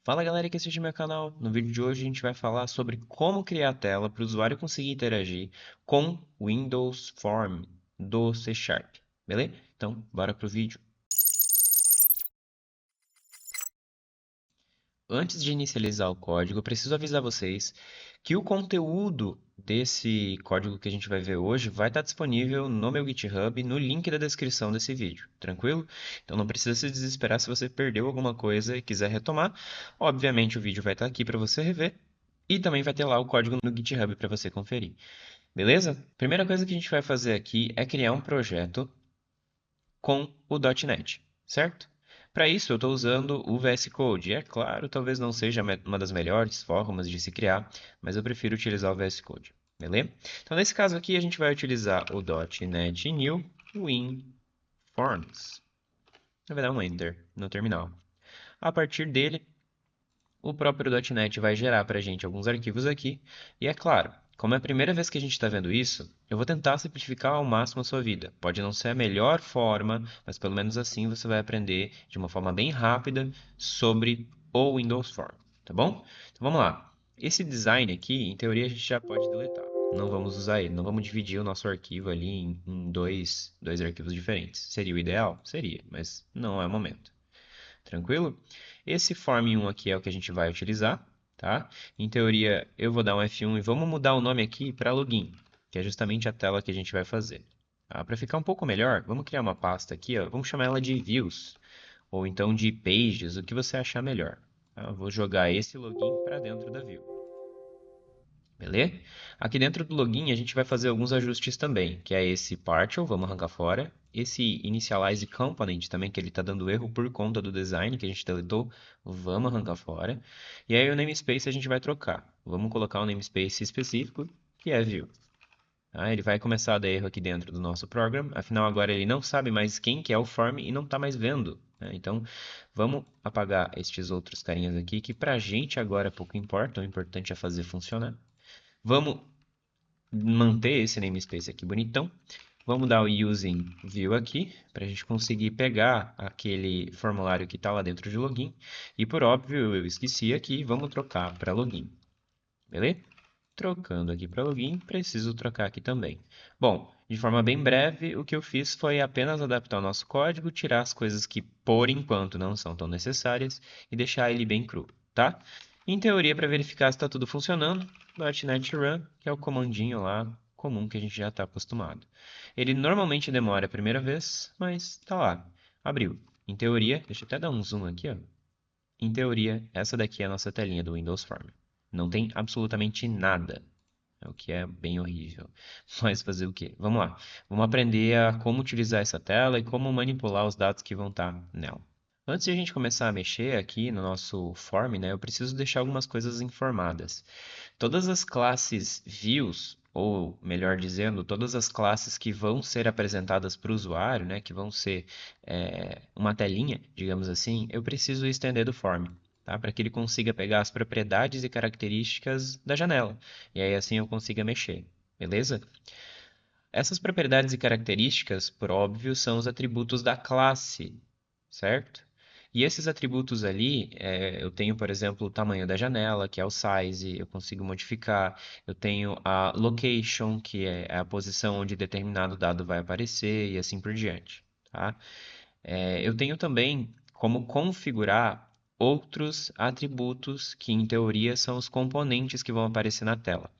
Fala galera que assiste meu canal. No vídeo de hoje a gente vai falar sobre como criar a tela para o usuário conseguir interagir com o Windows Form do C Sharp, beleza? Então, bora pro vídeo. Antes de inicializar o código, eu preciso avisar vocês que o conteúdo desse código que a gente vai ver hoje vai estar disponível no meu GitHub, no link da descrição desse vídeo, tranquilo? Então não precisa se desesperar se você perdeu alguma coisa e quiser retomar. Obviamente o vídeo vai estar aqui para você rever e também vai ter lá o código no GitHub para você conferir, beleza? Primeira coisa que a gente vai fazer aqui é criar um projeto com o .NET, certo? Para isso, eu estou usando o VS Code. É claro, talvez não seja uma das melhores formas de se criar, mas eu prefiro utilizar o VS Code, beleza? Então, nesse caso aqui, a gente vai utilizar o .NET New WinForms. Vai dar um Enter no terminal. A partir dele, o próprio .NET vai gerar para a gente alguns arquivos aqui. E é claro, como é a primeira vez que a gente está vendo isso, eu vou tentar simplificar ao máximo a sua vida. Pode não ser a melhor forma, mas pelo menos assim você vai aprender de uma forma bem rápida sobre o Windows Form, tá bom? Então vamos lá. Esse design aqui, em teoria, a gente já pode deletar. Não vamos usar ele, não vamos dividir o nosso arquivo ali em dois arquivos diferentes. Seria o ideal? Seria, mas não é o momento. Tranquilo? Esse form1 aqui é o que a gente vai utilizar, tá? Em teoria, eu vou dar um F1 e vamos mudar o nome aqui para login, que é justamente a tela que a gente vai fazer. Tá? Para ficar um pouco melhor, vamos criar uma pasta aqui, ó, vamos chamar ela de views, ou então de pages, o que você achar melhor. Tá? Eu vou jogar esse login para dentro da view. Beleza? Aqui dentro do login a gente vai fazer alguns ajustes também, que é esse partial, vamos arrancar fora. Esse initialize component também, que ele está dando erro por conta do design que a gente deletou, vamos arrancar fora. E aí o namespace a gente vai trocar. Vamos colocar um namespace específico, que é view. Tá? Ele vai começar a dar erro aqui dentro do nosso program, afinal agora ele não sabe mais quem que é o form e não está mais vendo. Né? Então vamos apagar estes outros carinhas aqui, que pra gente agora pouco importa, o importante é fazer funcionar. Vamos manter esse namespace aqui bonitão. Vamos dar o using view aqui, para a gente conseguir pegar aquele formulário que está lá dentro de login. E por óbvio, eu esqueci aqui, vamos trocar para login. Beleza? Trocando aqui para login, preciso trocar aqui também. Bom, de forma bem breve, o que eu fiz foi apenas adaptar o nosso código, tirar as coisas que por enquanto não são tão necessárias e deixar ele bem cru, tá? Em teoria, para verificar se está tudo funcionando, .NET Run, que é o comandinho lá comum que a gente já está acostumado. Ele normalmente demora a primeira vez, mas tá lá, abriu. Em teoria, deixa eu até dar um zoom aqui, ó. Em teoria, essa daqui é a nossa telinha do Windows Form. Não tem absolutamente nada, o que é bem horrível. Mas fazer o quê? Vamos lá. Vamos aprender a como utilizar essa tela e como manipular os dados que vão estar nela. Antes de a gente começar a mexer aqui no nosso form, né, eu preciso deixar algumas coisas informadas. Todas as classes views, ou melhor dizendo, todas as classes que vão ser apresentadas para o usuário, né, que vão ser uma telinha, digamos assim, eu preciso estender do form, tá? Para que ele consiga pegar as propriedades e características da janela. E aí assim eu consiga mexer, beleza? Essas propriedades e características, por óbvio, são os atributos da classe, certo? E esses atributos ali, eu tenho, por exemplo, o tamanho da janela, que é o size, eu consigo modificar. Eu tenho a location, que é a posição onde determinado dado vai aparecer, e assim por diante, tá? Eu tenho também como configurar outros atributos que, em teoria, são os componentes que vão aparecer na tela.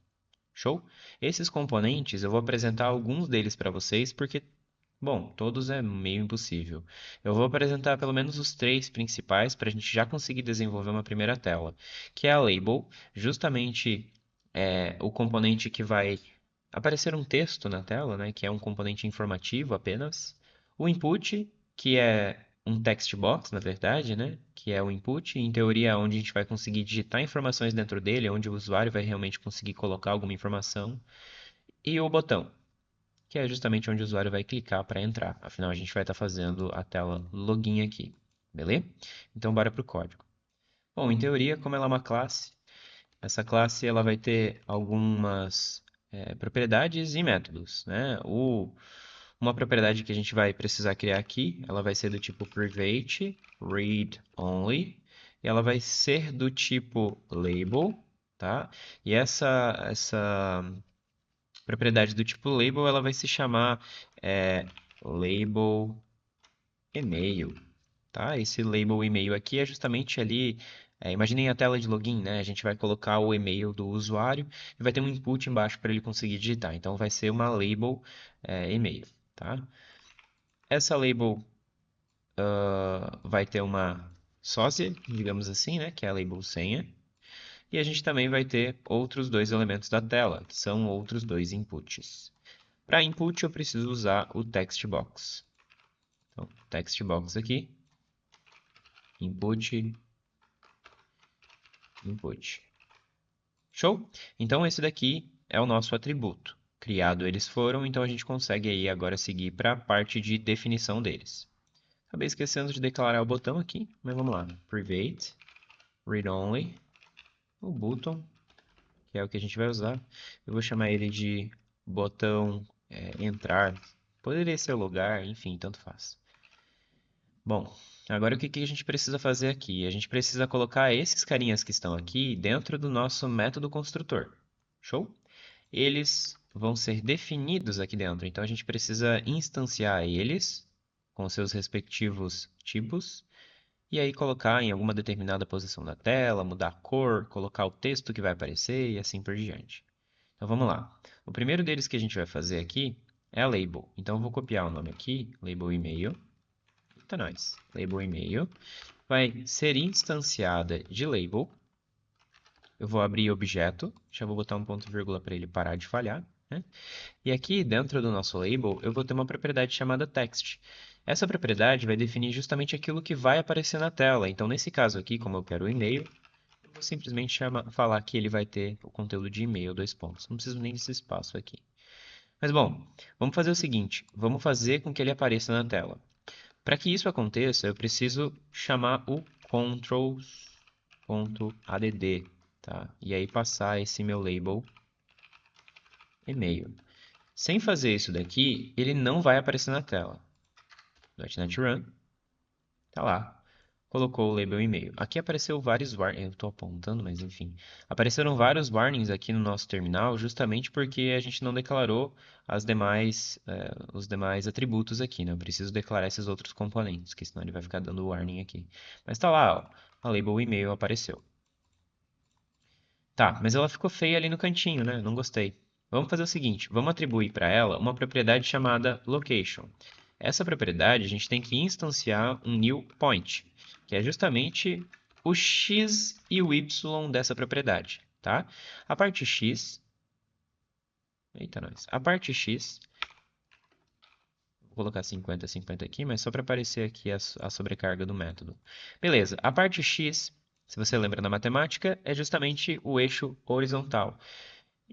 Show? Esses componentes, eu vou apresentar alguns deles para vocês, porque, bom, todos é meio impossível. Eu vou apresentar pelo menos os três principais para a gente já conseguir desenvolver uma primeira tela, que é a label, justamente o componente que vai aparecer um texto na tela, né, que é um componente informativo apenas. O input, que é um text box, na verdade, né, que é o input, em teoria é onde a gente vai conseguir digitar informações dentro dele, onde o usuário vai realmente conseguir colocar alguma informação. E o botão, que é justamente onde o usuário vai clicar para entrar. Afinal, a gente vai estar fazendo a tela login aqui, beleza? Então, bora para o código. Bom, em teoria, como ela é uma classe, essa classe ela vai ter algumas propriedades e métodos, né? Uma propriedade que a gente vai precisar criar aqui, ela vai ser do tipo private read only, e ela vai ser do tipo label, tá? E essa propriedade do tipo label, ela vai se chamar label e-mail, tá? Esse label e-mail aqui é justamente ali, imaginem a tela de login, né? A gente vai colocar o e-mail do usuário e vai ter um input embaixo para ele conseguir digitar. Então vai ser uma label e-mail, tá? Essa label vai ter uma sócia, digamos assim, né? Que é a label senha. E a gente também vai ter outros dois elementos da tela, que são outros dois inputs. Para input eu preciso usar o text box. Então, text box aqui, input, input. Show? Então esse daqui é o nosso atributo. Criado eles foram, então a gente consegue aí agora seguir para a parte de definição deles. Acabei esquecendo de declarar o botão aqui, mas vamos lá. Private, read only, o button, que é o que a gente vai usar. Eu vou chamar ele de botão entrar. Poderia ser o lugar, enfim, tanto faz. Bom, agora o que a gente precisa fazer aqui? A gente precisa colocar esses carinhas que estão aqui dentro do nosso método construtor. Show? Eles vão ser definidos aqui dentro, então a gente precisa instanciar eles com seus respectivos tipos e aí colocar em alguma determinada posição da tela, mudar a cor, colocar o texto que vai aparecer e assim por diante. Então vamos lá. O primeiro deles que a gente vai fazer aqui é a label. Então eu vou copiar o nome aqui, label e-mail. Eita, nós. Label e-mail vai ser instanciada de label. Eu vou abrir objeto, já vou botar um ponto e vírgula para ele parar de falhar, né? E aqui dentro do nosso label eu vou ter uma propriedade chamada text. Essa propriedade vai definir justamente aquilo que vai aparecer na tela. Então nesse caso aqui, como eu quero o e-mail, eu vou simplesmente falar que ele vai ter o conteúdo de e-mail, dois pontos. Não preciso nem desse espaço aqui. Mas bom, vamos fazer o seguinte, vamos fazer com que ele apareça na tela. Para que isso aconteça, eu preciso chamar o controls.add, tá? E aí passar esse meu label e-mail. Sem fazer isso daqui, ele não vai aparecer na tela. .NET Run, tá lá. Colocou o label e-mail. Aqui apareceu vários warnings, eu estou apontando, mas enfim. Apareceram vários warnings aqui no nosso terminal, justamente porque a gente não declarou os demais atributos aqui, né? Eu preciso declarar esses outros componentes, que senão ele vai ficar dando warning aqui. Mas tá lá, ó, a label e-mail apareceu. Tá, mas ela ficou feia ali no cantinho, né? Não gostei. Vamos fazer o seguinte, vamos atribuir para ela uma propriedade chamada location. Essa propriedade a gente tem que instanciar um new point, que é justamente o x e o y dessa propriedade, tá? A parte x, eita nós, a parte x, vou colocar 50, 50 aqui, mas só para aparecer aqui a sobrecarga do método. Beleza, a parte x, se você lembra da matemática, é justamente o eixo horizontal.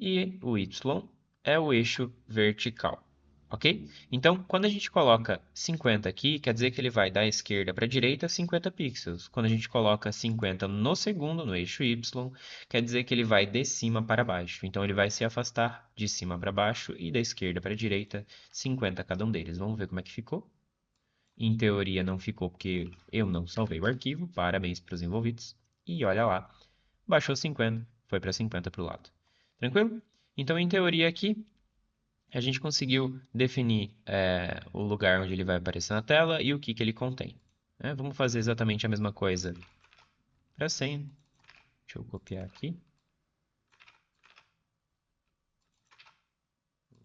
E o y é o eixo vertical, ok? Então, quando a gente coloca 50 aqui, quer dizer que ele vai da esquerda para a direita 50 pixels. Quando a gente coloca 50 no segundo, no eixo y, quer dizer que ele vai de cima para baixo. Então, ele vai se afastar de cima para baixo e da esquerda para a direita 50 cada um deles. Vamos ver como é que ficou? Em teoria não ficou porque eu não salvei o arquivo. Parabéns para os envolvidos. E olha lá, baixou 50, foi para 50 para o lado. Tranquilo? Então, em teoria aqui, a gente conseguiu definir o lugar onde ele vai aparecer na tela e o que ele contém. Vamos fazer exatamente a mesma coisa para a senha. Deixa eu copiar aqui.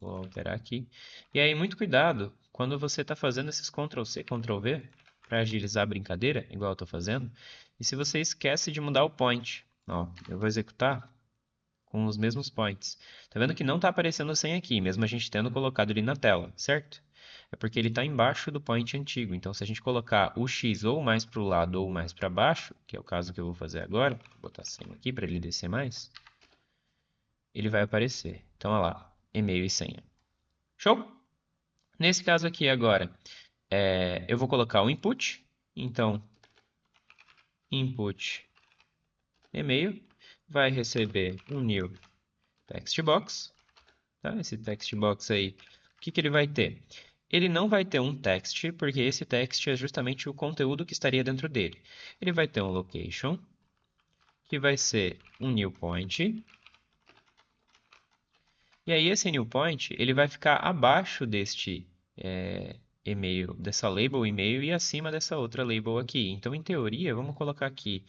Vou alterar aqui. E aí, muito cuidado quando você está fazendo esses Ctrl+C, Ctrl+V para agilizar a brincadeira, igual eu estou fazendo. E se você esquece de mudar o point, ó, eu vou executar com os mesmos points. Tá vendo que não está aparecendo 100 aqui, mesmo a gente tendo colocado ele na tela, certo? É porque ele está embaixo do point antigo. Então, se a gente colocar o x ou mais para o lado ou mais para baixo, que é o caso que eu vou fazer agora, vou botar 100 aqui para ele descer mais, ele vai aparecer. Então, olha lá, e-mail e senha. Show? Nesse caso aqui agora, eu vou colocar o input. Então, input e-mail vai receber um new text box. Tá? Esse text box aí, o que ele vai ter? Ele não vai ter um text, porque esse text é justamente o conteúdo que estaria dentro dele. Ele vai ter um location, que vai ser um new point. E aí esse new point, ele vai ficar abaixo deste e-mail, dessa label e-mail e acima dessa outra label aqui. Então, em teoria, vamos colocar aqui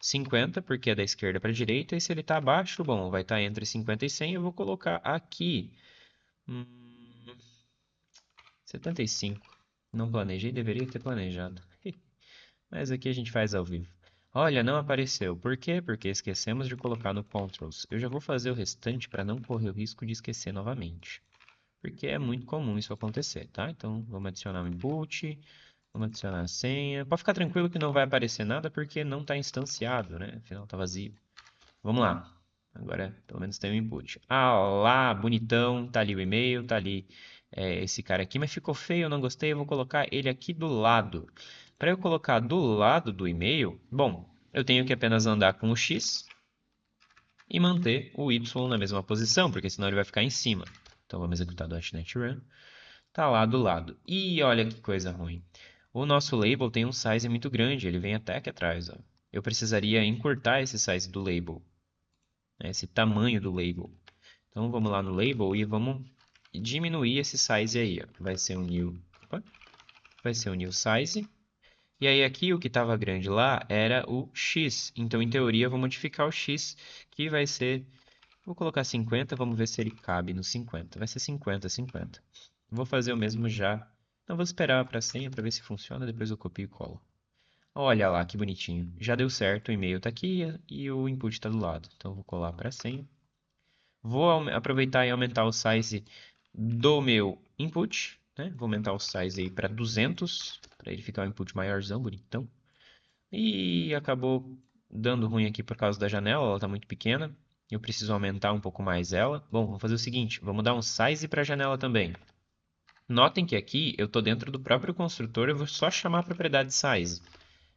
50, porque é da esquerda para a direita, e se ele está abaixo, bom, vai estar entre 50 e 100, eu vou colocar aqui 75. Não planejei, deveria ter planejado. Mas aqui a gente faz ao vivo. Olha, não apareceu. Por quê? Porque esquecemos de colocar no Controls. Eu já vou fazer o restante para não correr o risco de esquecer novamente. Porque é muito comum isso acontecer, tá? Então, vamos adicionar o input, vamos adicionar a senha. Pode ficar tranquilo que não vai aparecer nada porque não está instanciado, né? Afinal, está vazio. Vamos lá. Agora, pelo menos tem o input. Ah, lá, bonitão. Tá ali o e-mail, tá ali esse cara aqui. Mas ficou feio, eu não gostei. Eu vou colocar ele aqui do lado. Para eu colocar do lado do e-mail, bom, eu tenho que apenas andar com o X e manter o Y na mesma posição, porque senão ele vai ficar em cima. Então vamos executar .NET Run. Tá lá do lado. E olha que coisa ruim. O nosso label tem um size muito grande, ele vem até aqui atrás. Ó. Eu precisaria encurtar esse size do label, né, esse tamanho do label. Então vamos lá no label e vamos diminuir esse size aí. Ó. Vai ser um new size. E aí aqui o que estava grande lá era o x. Então em teoria eu vou modificar o x, que vai ser, vou colocar 50, vamos ver se ele cabe no 50. Vai ser 50, 50. Vou fazer o mesmo já. Então vou esperar para a senha para ver se funciona, depois eu copio e colo. Olha lá que bonitinho. Já deu certo, o e-mail está aqui e o input está do lado. Então vou colar para a senha. Vou aproveitar e aumentar o size do meu input, né? Vou aumentar o size aí para 200, para ele ficar um input maiorzão, bonitão. E acabou dando ruim aqui por causa da janela, ela está muito pequena. Eu preciso aumentar um pouco mais ela. Bom, vamos fazer o seguinte, vamos dar um size para a janela também. Notem que aqui eu estou dentro do próprio construtor, eu vou só chamar a propriedade size.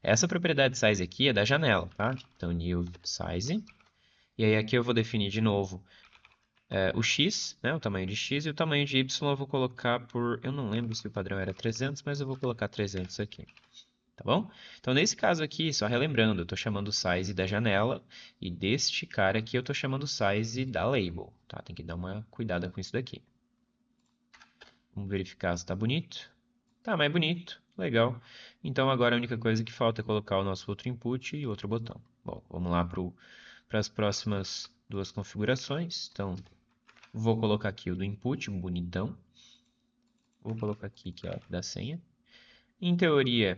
Essa propriedade size aqui é da janela, tá? Então, new size. E aí aqui eu vou definir de novo o x, né, o tamanho de x, e o tamanho de y eu vou colocar por... Eu não lembro se o padrão era 300, mas eu vou colocar 300 aqui. Tá bom? Então, nesse caso aqui, só relembrando, eu estou chamando o size da janela, e deste cara aqui eu estou chamando o size da label. Tá? Tem que dar uma cuidada com isso daqui. Vamos verificar se está bonito. Tá, mais bonito. Legal. Então, agora a única coisa que falta é colocar o nosso outro input e outro botão. Bom, vamos lá para as próximas duas configurações. Então, vou colocar aqui o do input, bonitão. Vou colocar aqui que é da senha. Em teoria,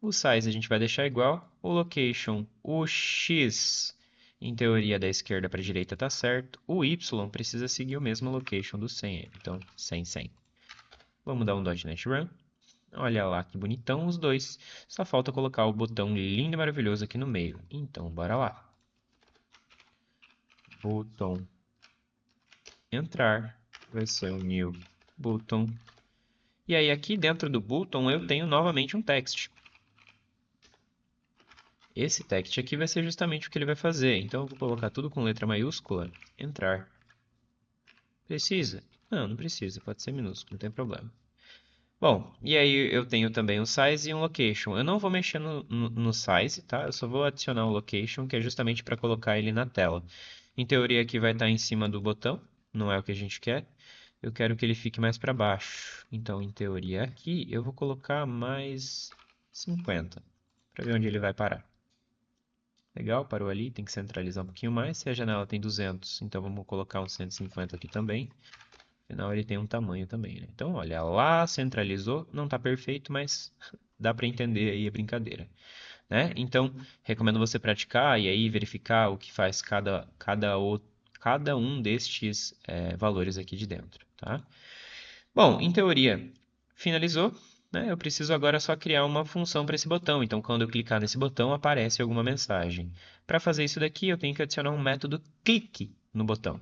o size a gente vai deixar igual. O location, o x, em teoria da esquerda para a direita está certo. O y precisa seguir o mesmo location do 100. Então, 100, 100. Vamos dar um .NET Run. Olha lá que bonitão os dois. Só falta colocar o botão lindo e maravilhoso aqui no meio. Então, bora lá. Botão entrar. Vai ser o new button. E aí aqui dentro do button eu tenho novamente um text. Esse text aqui vai ser justamente o que ele vai fazer. Então eu vou colocar tudo com letra maiúscula. Entrar. Precisa? Não, não precisa. Pode ser minúsculo, não tem problema. Bom, e aí eu tenho também um size e um location. Eu não vou mexer no size, tá? Eu só vou adicionar o location, que é justamente para colocar ele na tela. Em teoria aqui vai estar em cima do botão, não é o que a gente quer. Eu quero que ele fique mais para baixo. Então, em teoria aqui, eu vou colocar mais 50, para ver onde ele vai parar. Legal, parou ali, tem que centralizar um pouquinho mais. Se a janela tem 200, então vamos colocar um 150 aqui também. Afinal, ele tem um tamanho também, né? Então, olha lá, centralizou. Não está perfeito, mas dá para entender aí a brincadeira, né? Então, recomendo você praticar e aí verificar o que faz cada um destes valores aqui de dentro, tá? Bom, em teoria, finalizou, né? Eu preciso agora só criar uma função para esse botão. Então, quando eu clicar nesse botão, aparece alguma mensagem. Para fazer isso daqui, eu tenho que adicionar um método clique no botão.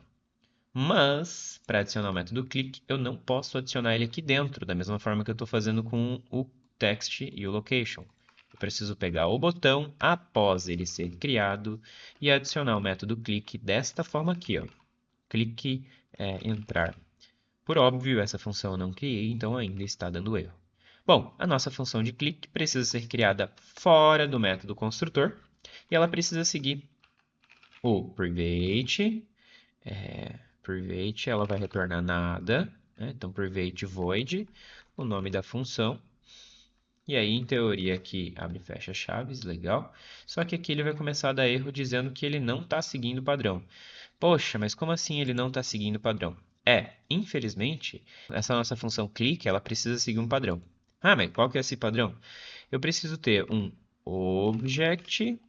Mas, para adicionar o método click, eu não posso adicionar ele aqui dentro, da mesma forma que eu estou fazendo com o text e o location. Eu preciso pegar o botão após ele ser criado e adicionar o método click desta forma aqui, ó. Clique entrar. Por óbvio, essa função eu não criei, então ainda está dando erro. Bom, a nossa função de clique precisa ser criada fora do método construtor e ela precisa seguir o private. Private, ela vai retornar nada, né? Então, private void, o nome da função. E aí, em teoria, aqui abre e fecha chaves, legal. Só que aqui ele vai começar a dar erro dizendo que ele não está seguindo o padrão. Poxa, mas como assim ele não está seguindo o padrão? Infelizmente, essa nossa função click, ela precisa seguir um padrão. Ah, mas qual que é esse padrão? Eu preciso ter um object,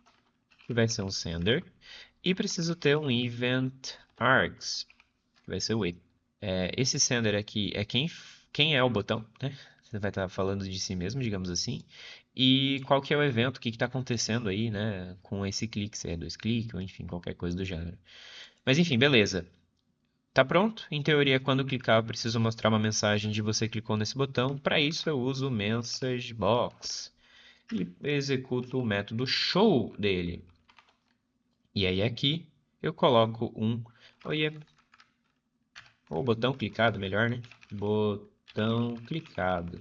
que vai ser um sender, e preciso ter um event args, que vai ser o e. Esse sender aqui é quem é o botão, né? Você vai estar falando de si mesmo, digamos assim. E qual que é o evento, o que está acontecendo aí, né? Com esse clique, se é dois cliques, ou enfim, qualquer coisa do gênero. Mas enfim, beleza. Tá pronto? Em teoria, quando clicar, eu preciso mostrar uma mensagem de você clicou nesse botão. Para isso, eu uso o MessageBox e executo o método show dele. E aí aqui eu coloco um oiê, ou botão clicado, melhor, né? Botão clicado.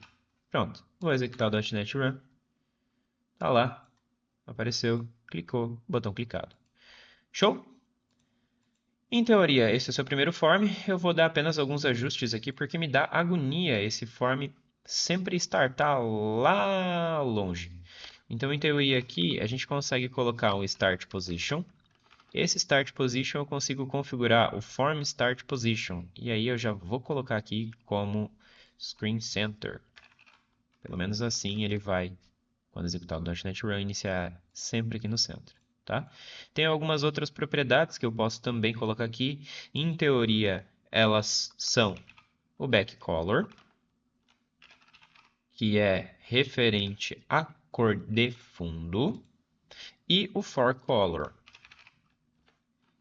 Pronto, vou executar o .NET Run. Tá lá, apareceu, clicou, botão clicado. Show? Em teoria, esse é o seu primeiro form. Eu vou dar apenas alguns ajustes aqui porque me dá agonia esse form sempre startar lá longe. Então, em teoria aqui, a gente consegue colocar um start position. Esse start position eu consigo configurar o form start position. E aí eu já vou colocar aqui como screen center. Pelo menos assim ele vai, quando executar o .NET Run, iniciar sempre aqui no centro. Tá? Tem algumas outras propriedades que eu posso também colocar aqui. Em teoria, elas são o backcolor, que é referente à cor de fundo, e o forecolor,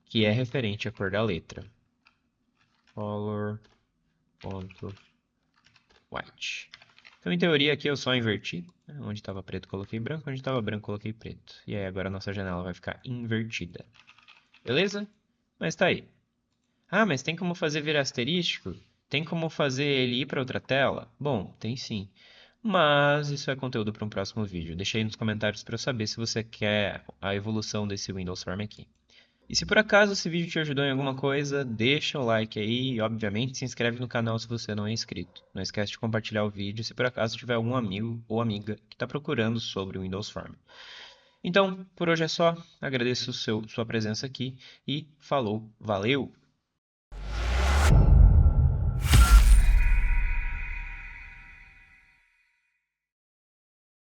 que é referente à cor da letra. Color.white. Então, em teoria, aqui eu só inverti. Onde estava preto, coloquei branco. Onde estava branco, coloquei preto. E aí, agora a nossa janela vai ficar invertida. Beleza? Mas tá aí. Ah, mas tem como fazer vir asterístico? Tem como fazer ele ir para outra tela? Bom, tem sim. Mas isso é conteúdo para um próximo vídeo. Deixa aí nos comentários para eu saber se você quer a evolução desse Windows Form aqui. E se por acaso esse vídeo te ajudou em alguma coisa, deixa o like aí e, obviamente, se inscreve no canal se você não é inscrito. Não esquece de compartilhar o vídeo se por acaso tiver algum amigo ou amiga que está procurando sobre o Windows Form. Então, por hoje é só. Agradeço sua presença aqui e falou, valeu!